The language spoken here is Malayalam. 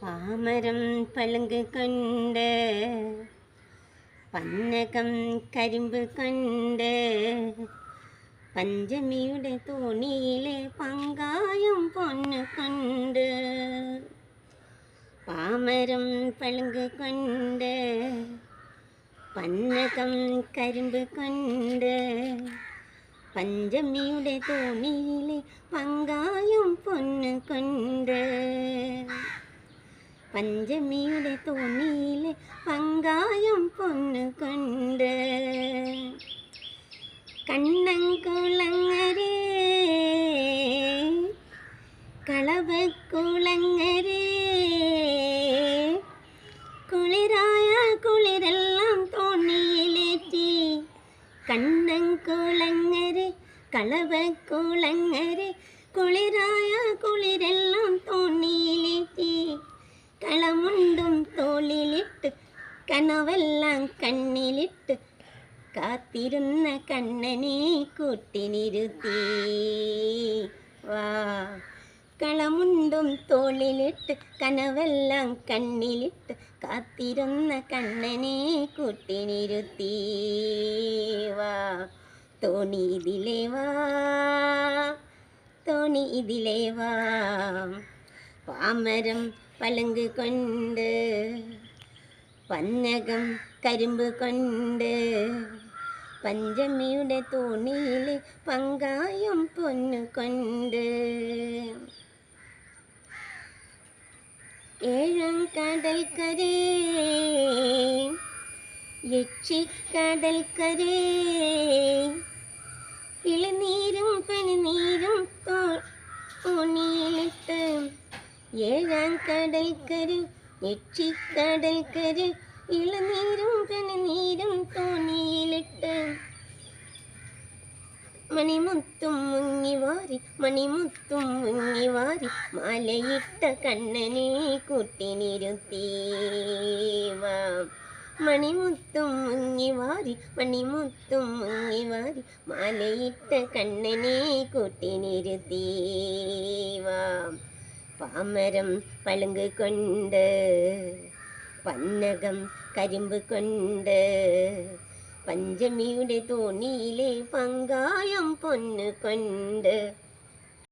പാമരം പളുങ്ക് കൊണ്ട് പന്നകം കരിമ്പ് കൊണ്ട് പഞ്ചമിയുടെ തോണിയിലെ പങ്കായം പൊന്ന് കൊണ്ട് പാമരം പളുങ്ക് കൊണ്ട് പന്നകം കരിമ്പ് കൊണ്ട് പഞ്ചമിയുടെ തോണിയിലെ പങ്കായം പൊന്ന് കൊണ്ട് പഞ്ചമിയുടെ തോണിയിലെ പങ്കായം പൊന്ന് കൊണ്ട് കണ്ണൻകുളങ്ങരേ കളവക്കുളങ്ങരേ കുളിരായ കുളിരെല്ലാം തോണിയിലേറ്റി കണ്ണൻകുളങ്ങരേ കളവക്കുളങ്ങരേ കുളിരായ കുളിരെല്ലാം തോണിയിലേറ്റി കളമുണ്ടും തോളിലിട്ട് കനവെല്ലാം കണ്ണിലിട്ട് കാത്തിരുന്ന കണ്ണനെ കൂട്ടിനിരുത്തി വാ കളമുണ്ടും തോളിലിട്ട് കനവെല്ലാം കണ്ണിലിട്ട് കാത്തിരുന്ന കണ്ണനെ കൂട്ടിനിരുത്തി വാ തോണി ഇതിലേ വാ തോണി ഇതിലേ വാ പാമരം പളുങ്ക് കൊണ്ട് പന്നകം കരിമ്പ് കൊണ്ട് പഞ്ചമിയുടെ തോണിയിലെ പങ്കായം പൊന്നു കൊണ്ട് ഏഴാം കടൽക്കരേ യക്ഷിക്കടൽക്കരേ ഇളനീരും പനിനീരും തോണിയിലിട്ട് ഏഴാം കടൽക്കര യക്ഷിക്കടൽക്കര ഇളനീരും പനിനീരും തോണിയിലിട്ട് മണിമുത്തും മുങ്ങിവാരി മണിമുത്തും മുങ്ങിവാരി മാലയിട്ട കണ്ണനെ കൂട്ടിനിരുത്തി വാ മണിമുത്തും മുങ്ങിവാരി മണിമുത്തും മുങ്ങിവാരി മാലയിട്ട കണ്ണനെ കൂട്ടിനിരുത്തി വാ പാമരം പളുങ്ക് കൊണ്ട് പന്നകം കരിമ്പ് കൊണ്ട് പഞ്ചമിയുടെ തോണിയിലെ പങ്കായം പൊന്ന് കൊണ്ട്